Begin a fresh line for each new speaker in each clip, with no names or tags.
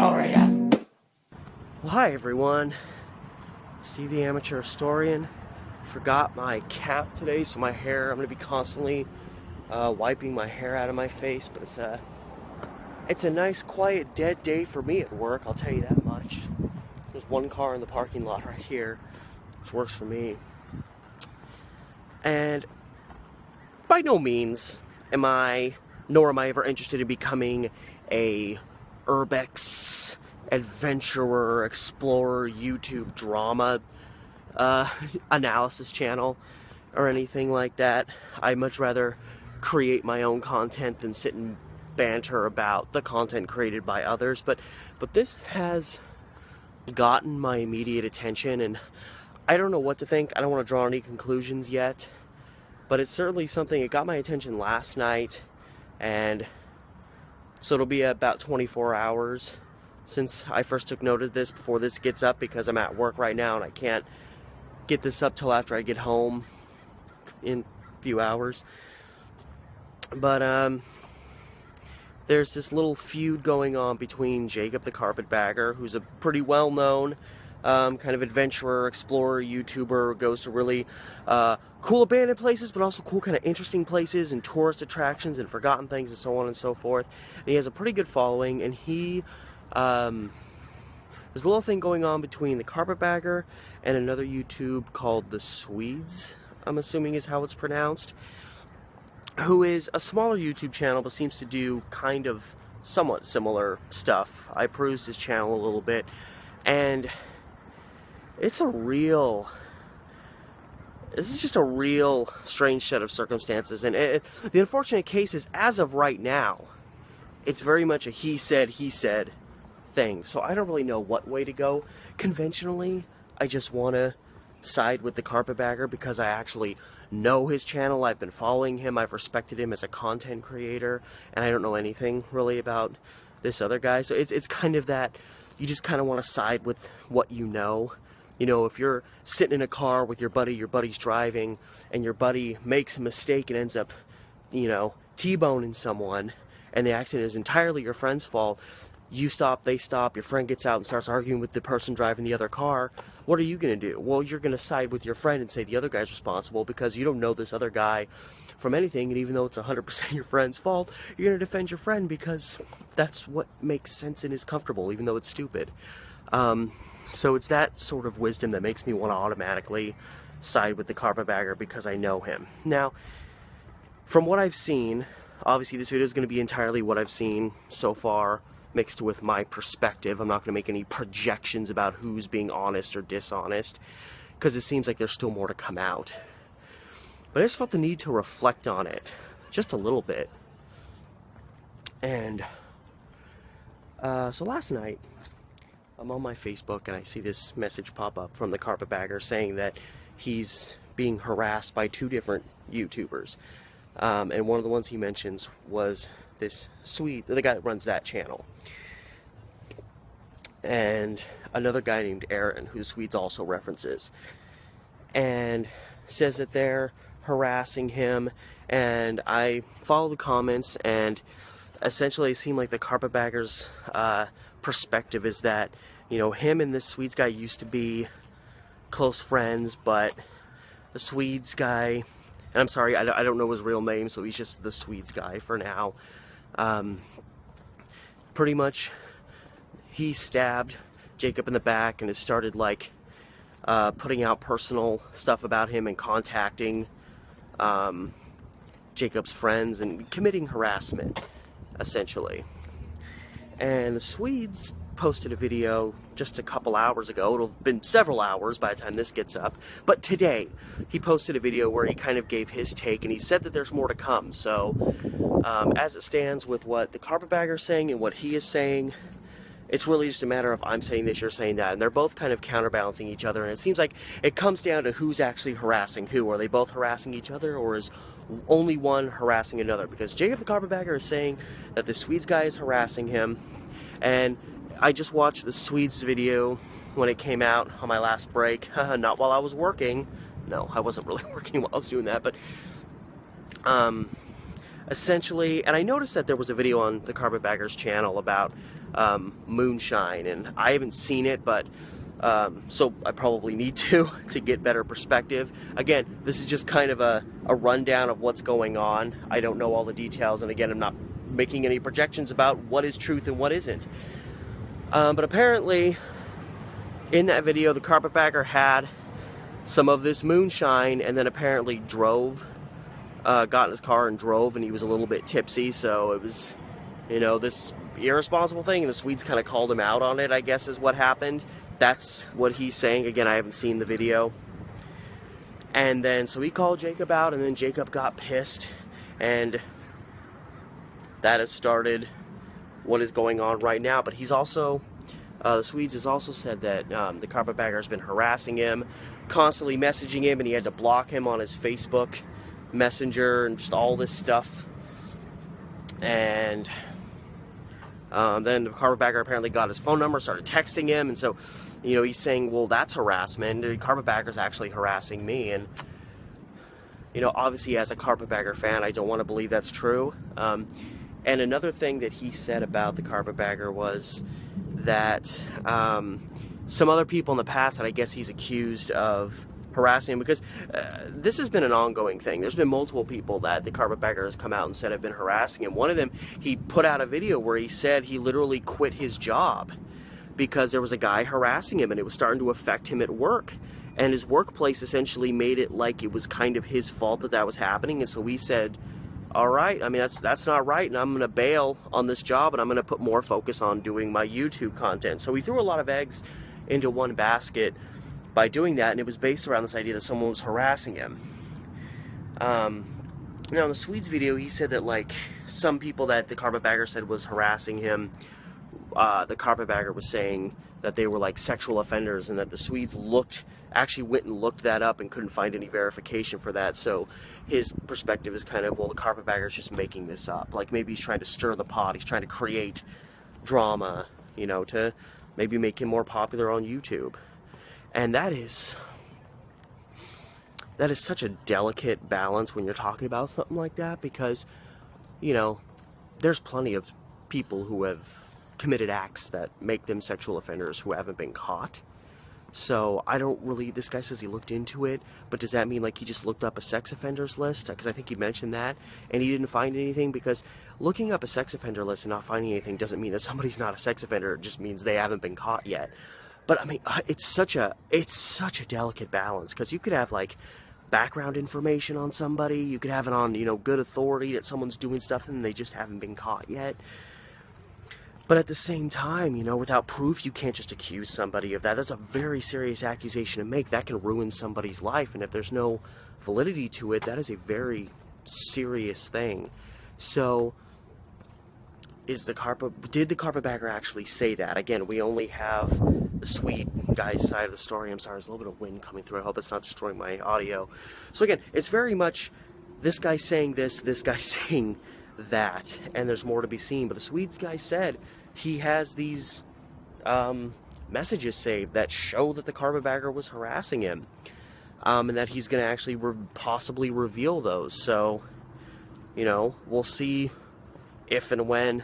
Historian.
Well, hi everyone. Steve the Amateur Historian. Forgot my cap today, so my hair, I'm going to be constantly wiping my hair out of my face, but it's a nice, quiet, dead day for me at work, I'll tell you that much. There's one car in the parking lot right here, which works for me. And by no means am I ever interested in becoming a urbex adventurer, explorer, YouTube drama analysis channel or anything like that. I much rather create my own content than sit and banter about the content created by others. But this has gotten my immediate attention, and I don't know what to think. I don't want to draw any conclusions yet, but it's certainly something. It got my attention last night, and so it'll be about 24 hours since I first took note of this before this gets up, because I'm at work right now and I can't get this up till after I get home in a few hours. But there's this little feud going on between Jacob the Carpetbagger, who's a pretty well-known kind of adventurer, explorer, YouTuber, goes to really cool abandoned places, but also cool kind of interesting places and tourist attractions and forgotten things and so on and so forth. And he has a pretty good following, and he there's a little thing going on between the Carpetbagger and another YouTube called The Swedes, I'm assuming is how it's pronounced, who is a smaller YouTube channel but seems to do kind of somewhat similar stuff. I perused his channel a little bit, and this is just a real strange set of circumstances. And the unfortunate case is, as of right now, it's very much a he said thing. So I don't really know what way to go. Conventionally, I just want to side with the Carpetbagger because I actually know his channel. I've been following him. I've respected him as a content creator, and I don't know anything really about this other guy. So it's kind of that you just kind of want to side with what you know. You know, if you're sitting in a car with your buddy's driving, and your buddy makes a mistake and ends up, you know, T-boning someone, and the accident is entirely your friend's fault, you stop, they stop, your friend gets out and starts arguing with the person driving the other car, what are you going to do? Well, you're going to side with your friend and say the other guy's responsible because you don't know this other guy from anything, and even though it's 100% your friend's fault, you're going to defend your friend because that's what makes sense and is comfortable, even though it's stupid. So it's that sort of wisdom that makes me want to automatically side with the Carpetbagger because I know him. Now, from what I've seen, obviously this video is going to be entirely what I've seen so far, mixed with my perspective. I'm not going to make any projections about who's being honest or dishonest, because it seems like there's still more to come out. But I just felt the need to reflect on it just a little bit. And so last night, I'm on my Facebook and I see this message pop up from the Carpetbagger saying that he's being harassed by two different YouTubers. And one of the ones he mentions was this Swede, the guy that runs that channel, and another guy named Aaron, who the Swedes also references, and says that they're harassing him. And I follow the comments, and essentially it seemed like the Carpetbagger's perspective is that, you know, him and this Swedes guy used to be close friends, but the Swedes guy, and I'm sorry, I don't know his real name, so he's just the Swedes guy for now. Pretty much, he stabbed Jacob in the back and has started, like, putting out personal stuff about him and contacting Jacob's friends and committing harassment, essentially. And the Swedes posted a video just a couple hours ago. It'll have been several hours by the time this gets up, but today he posted a video where he kind of gave his take, and he said that there's more to come. So as it stands with what the Carpetbagger is saying and what he is saying, it's really just a matter of I'm saying this, you're saying that, and they're both kind of counterbalancing each other. And it seems like it comes down to who's actually harassing who. Are they both harassing each other, or is only one harassing another? Because Jacob the Carpetbagger is saying that the Swedes guy is harassing him, and I just watched the Swedes video when it came out on my last break. Not while I was working. No, I wasn't really working while I was doing that, but essentially, and I noticed that there was a video on the Carpetbagger's channel about moonshine, and I haven't seen it, but so I probably need to get better perspective. Again, this is just kind of a rundown of what's going on. I don't know all the details, and again, I'm not making any projections about what is truth and what isn't. But apparently, in that video, the carpetbagger had some of this moonshine, and then apparently drove, got in his car and drove, and he was a little bit tipsy, so it was, you know, this irresponsible thing, and the Swedes kind of called him out on it, I guess is what happened. That's what he's saying. Again, I haven't seen the video. And then, so he called Jacob out, and then Jacob got pissed, and that has started what is going on right now. But he's also, the Swedes has also said that the carpetbagger has been harassing him, constantly messaging him, and he had to block him on his Facebook Messenger and just all this stuff. And then the carpetbagger apparently got his phone number, started texting him, and so, you know, he's saying, well, that's harassment. The carpetbagger's actually harassing me, and, you know, obviously as a carpetbagger fan, I don't want to believe that's true. And another thing that he said about the carpetbagger was that some other people in the past that I guess he's accused of harassing him, because this has been an ongoing thing. There's been multiple people that the carpetbagger has come out and said have been harassing him. One of them, he put out a video where he said he literally quit his job because there was a guy harassing him, and it was starting to affect him at work. And his workplace essentially made it like it was kind of his fault that that was happening. And so he said, all right, I mean, that's not right, and I'm going to bail on this job, and I'm going to put more focus on doing my YouTube content. So he threw a lot of eggs into one basket by doing that, and it was based around this idea that someone was harassing him. Now, in the Swedes video, he said that, like, some people that the carpetbagger said was harassing him, the carpetbagger was saying that they were, like, sexual offenders, and that the Swedes actually went and looked that up and couldn't find any verification for that. So his perspective is kind of, well, the carpetbagger's just making this up. Like, maybe he's trying to stir the pot, he's trying to create drama, you know, to maybe make him more popular on YouTube. And that is such a delicate balance when you're talking about something like that, because, you know, there's plenty of people who have committed acts that make them sexual offenders who haven't been caught. So I don't really, this guy says he looked into it, but does that mean like he just looked up a sex offenders list? Because I think he mentioned that, and he didn't find anything, because looking up a sex offender list and not finding anything doesn't mean that somebody's not a sex offender, it just means they haven't been caught yet. But I mean, it's such a delicate balance, because you could have like background information on somebody, you could have it on, you know, good authority that someone's doing stuff and they just haven't been caught yet. But at the same time, you know, without proof, you can't just accuse somebody of that. That's a very serious accusation to make. That can ruin somebody's life, and if there's no validity to it, that is a very serious thing. So, did the carpetbagger actually say that? Again, we only have the Swede guy's side of the story. I'm sorry, there's a little bit of wind coming through. I hope it's not destroying my audio. So again, it's very much this guy saying this guy saying that, and there's more to be seen. But the Swedes guy said he has these messages saved that show that the carpetbagger was harassing him, and that he's going to actually possibly reveal those. So, you know, we'll see if and when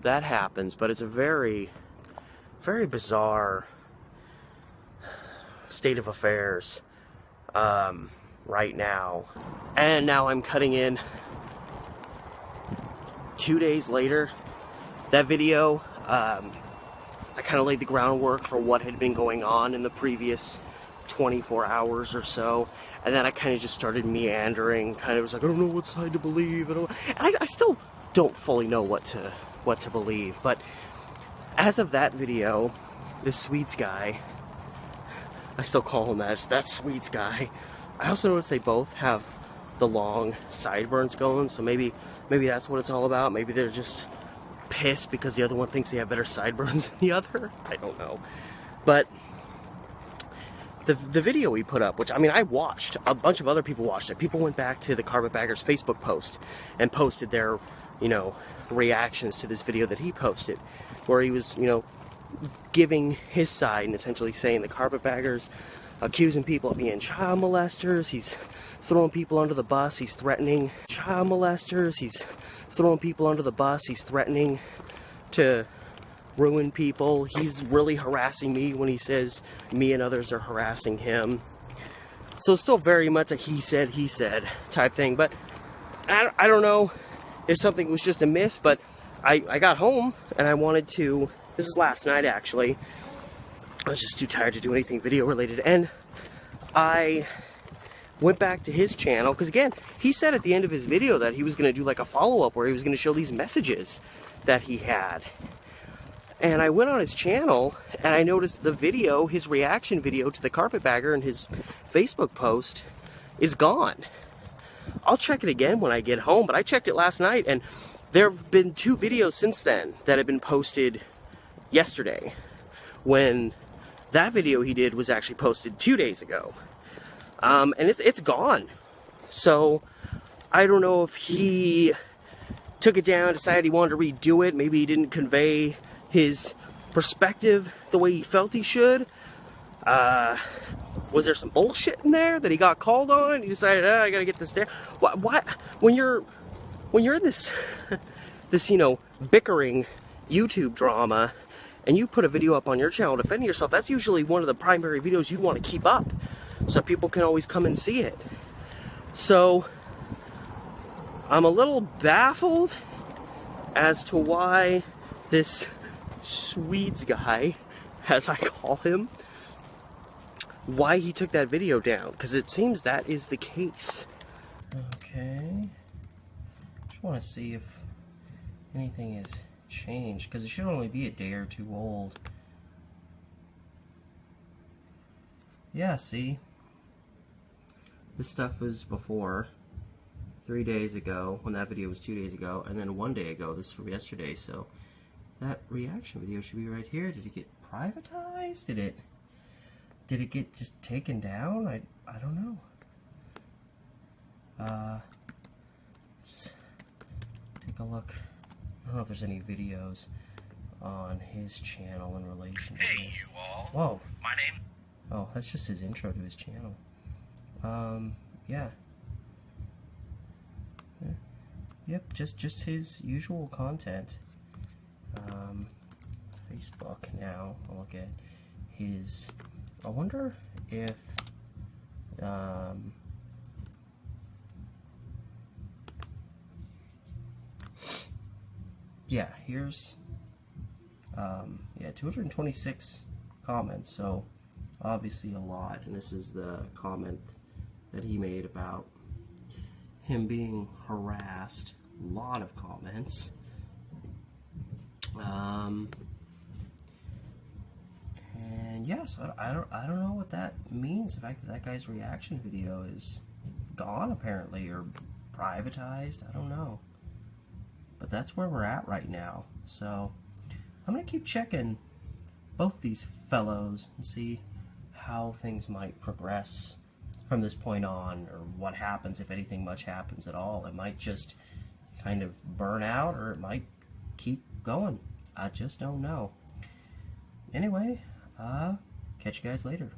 that happens. But it's a very, very bizarre state of affairs right now. And now I'm cutting in 2 days later. That video, I kind of laid the groundwork for what had been going on in the previous 24 hours or so, and then I kind of just started meandering, kind of was like, I don't know what side to believe, and I still don't fully know what to believe. But as of that video, this Swedes guy, I still call him that Swedes guy, I also noticed they both have the long sideburns going, so maybe that's what it's all about. Maybe they're just pissed because the other one thinks they have better sideburns than the other. I don't know. But the video we put up, which, I mean, I watched, a bunch of other people watched it. People went back to the carpetbagger's Facebook post and posted their, you know, reactions to this video that he posted, where he was, you know, giving his side and essentially saying the carpetbagger's accusing people of being child molesters, he's throwing people under the bus, he's threatening child molesters, he's throwing people under the bus, he's threatening to ruin people. He's really harassing me when he says me and others are harassing him. So it's still very much a he said type thing. But I don't know if something was just a miss, but I got home and I wanted to, this is last night actually, I was just too tired to do anything video related, and I went back to his channel, because again, he said at the end of his video that he was going to do like a follow-up where he was going to show these messages that he had. And I went on his channel and I noticed the video, his reaction video to the carpetbagger and his Facebook post is gone. I'll check it again when I get home, but I checked it last night and there have been 2 videos since then that have been posted yesterday, when that video he did was actually posted 2 days ago. And it's gone. So I don't know if he took it down, decided he wanted to redo it. Maybe he didn't convey his perspective the way he felt he should. Was there some bullshit in there that he got called on? He decided, I gotta get this down. Why when you're in this this, you know, bickering YouTube drama, and you put a video up on your channel defending yourself, that's usually one of the primary videos you'd want to keep up so people can always come and see it. So I'm a little baffled as to why this Swedes guy, as I call him, why he took that video down, because it seems that is the case. Okay, just want to see if anything has changed, because it should only be a day or 2 old. Yeah, see, this stuff was before 3 days ago, when that video was 2 days ago, and then 1 day ago. This is from yesterday, so that reaction video should be right here. Did it get privatized? Did it get just taken down? I don't know. Let's take a look. I don't know if there's any videos on his channel in relation to this.
Hey, you all.
Whoa.
My name.
Oh, that's just his intro to his channel. Yeah. Yep, just his usual content. Facebook now. I'll look at his. I wonder if yeah, here's yeah, 226 comments, so obviously a lot. And this is the comment that he made about him being harassed. A lot of comments. And yes, I don't know what that means. The fact that that guy's reaction video is gone apparently, or privatized. I don't know. But that's where we're at right now. So I'm gonna keep checking both these fellows and see how things might progress from this point on, or what happens, if anything much happens at all. It might just kind of burn out, or it might keep going. I just don't know. Anyway, catch you guys later.